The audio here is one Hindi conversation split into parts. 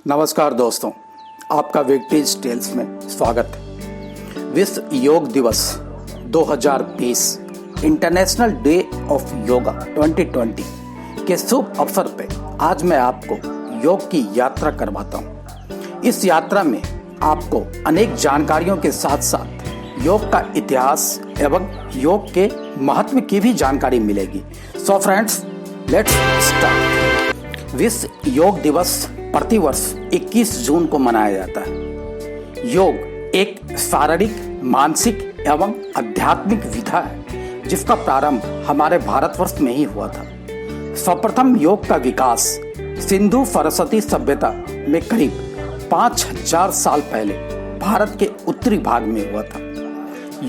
नमस्कार दोस्तों, आपका विक्ट्रीज टेल्स में स्वागत है। विश्व योग दिवस 2020 इंटरनेशनल डे ऑफ योगा 2020 के शुभ अवसर पे आज मैं आपको योग की यात्रा करवाता हूँ। इस यात्रा में आपको अनेक जानकारियों के साथ साथ योग का इतिहास एवं योग के महत्व की भी जानकारी मिलेगी। So friends, let's start. विश्व योग दिवस प्रतिवर्ष 21 जून को मनाया जाता है। योग एक शारीरिक, मानसिक एवं आध्यात्मिक विधा है जिसका प्रारंभ हमारे भारतवर्ष में ही हुआ था। सर्वप्रथम योग का विकास सिंधु सरस्वती सभ्यता में करीब 5000 साल पहले भारत के उत्तरी भाग में हुआ था।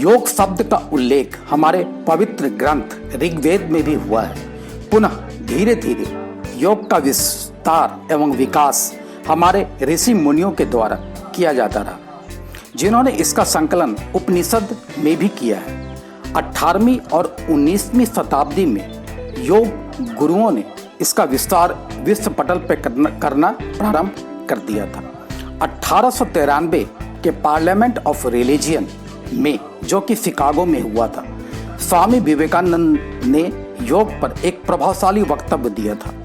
योग शब्द का उल्लेख हमारे पवित्र ग्रंथ ऋग्वेद में भी हुआ है। पुनः धीरे धीरे योग का विस्तार एवं विकास हमारे ऋषि मुनियों के द्वारा किया जाता रहा, जिन्होंने इसका संकलन उपनिषद में भी किया है। 18वीं और 19वीं शताब्दी में योग गुरुओं ने इसका विस्तार विश्व पटल पर करना प्रारंभ कर दिया था। 1893 के पार्लियामेंट ऑफ रिलीजियन में, जो कि शिकागो में हुआ था, स्वामी विवेकानंद ने योग पर एक प्रभावशाली वक्तव्य दिया था।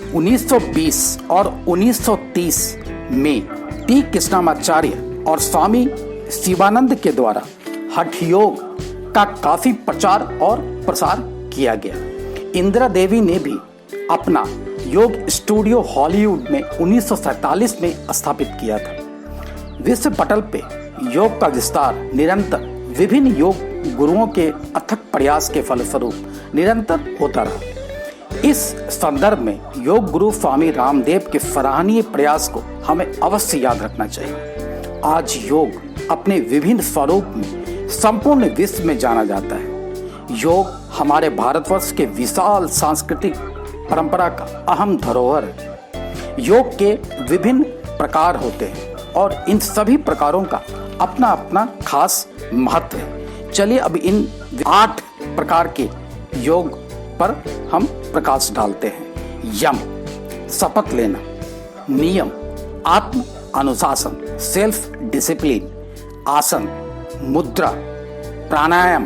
1920 और 1930 में टी कृष्णामाचार्य और स्वामी शिवानंद के द्वारा हठ योग का काफी प्रचार और प्रसार किया गया। इंदिरा देवी ने भी अपना योग स्टूडियो हॉलीवुड में 1947 में स्थापित किया था। विश्व पटल पे योग का विस्तार निरंतर विभिन्न योग गुरुओं के अथक प्रयास के फलस्वरूप निरंतर होता रहा। इस संदर्भ में योग गुरु स्वामी रामदेव के सराहनीय प्रयास को हमें अवश्य याद रखना चाहिए। आज योग अपने विभिन्न स्वरूप में संपूर्ण विश्व में जाना जाता है। योग हमारे भारतवर्ष के विशाल सांस्कृतिक परंपरा का अहम धरोहर है। योग के विभिन्न प्रकार होते हैं और इन सभी प्रकारों का अपना अपना खास महत्व है। चलिए अब इन 8 प्रकार के योग पर हम प्रकाश डालते हैं। यम, शपथ लेना। नियम, आत्म अनुशासन, सेल्फ डिसिप्लिन। आसन, मुद्रा। प्राणायाम,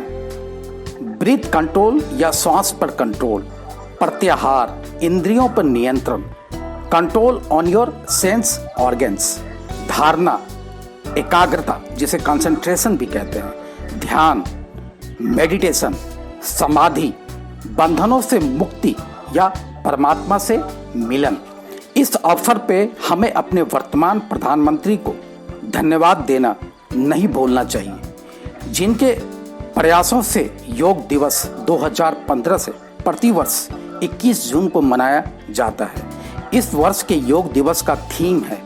ब्रीथ कंट्रोल या श्वास पर कंट्रोल। प्रत्याहार, इंद्रियों पर नियंत्रण, control on your sense organs. धारणा, एकाग्रता जिसे कंसंट्रेशन भी कहते हैं। ध्यान, मेडिटेशन। समाधि, बंधनों से मुक्ति या परमात्मा से मिलन। इस अवसर पे हमें अपने वर्तमान प्रधानमंत्री को धन्यवाद देना नहीं भूलना चाहिए, जिनके प्रयासों से योग दिवस 2015 से प्रतिवर्ष 21 जून को मनाया जाता है। इस वर्ष के योग दिवस का थीम है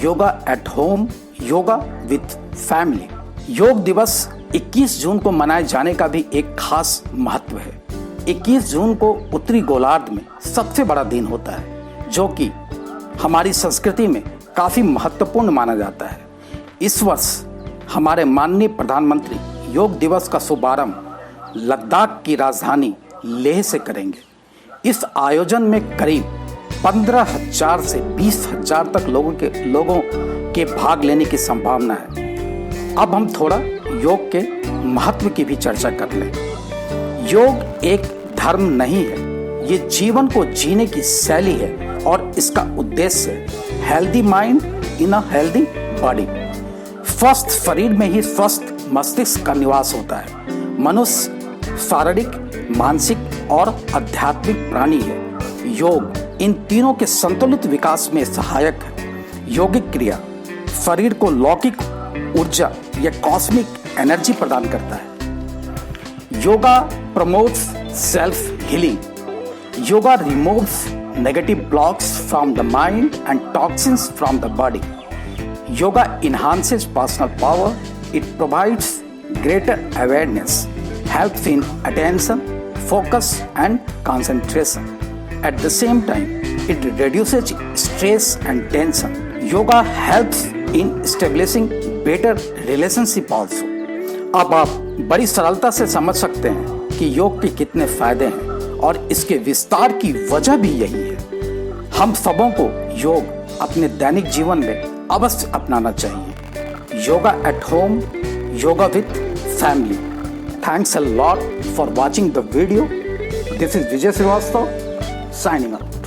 yoga at home, yoga with family. योग दिवस 21 जून को मनाए जाने का भी एक खास महत्व है। 21 जून को उत्तरी गोलार्ध में सबसे बड़ा दिन होता है, जो कि हमारी संस्कृति में काफी महत्वपूर्ण माना जाता है। इस वर्ष हमारे माननीय प्रधानमंत्री योग दिवस का शुभारंभ लद्दाख की राजधानी लेह से करेंगे। इस आयोजन में करीब 15,000 से 20,000 तक लोगों के भाग लेने की संभावना है। अब हम थोड़ा योग के महत्व की भी चर्चा कर लें। योग एक धर्म नहीं है, ये जीवन को जीने की शैली है और इसका उद्देश्य है healthy mind in a healthy body. स्वस्थ शरीर में ही स्वस्थ मस्तिष्क का निवास होता है। मनुष्य शारीरिक, मानसिक और आध्यात्मिक प्राणी है। योग इन तीनों के संतुलित विकास में सहायक है। यौगिक क्रिया शरीर को लौकिक ऊर्जा या कॉस्मिक एनर्जी प्रदान करता है। Yoga promotes self-healing. Yoga removes negative blocks from the mind and toxins from the body. Yoga enhances personal power. It provides greater awareness, helps in attention, focus and concentration. At the same time, it reduces stress and tension. Yoga helps in establishing better relationship also. अब आप बड़ी सरलता से समझ सकते हैं कि योग के कितने फायदे हैं और इसके विस्तार की वजह भी यही है। हम सबों को योग अपने दैनिक जीवन में अवश्य अपनाना चाहिए। Yoga at home, yoga with family. Thanks a lot for watching the video. This is Vijay Srivastava signing off.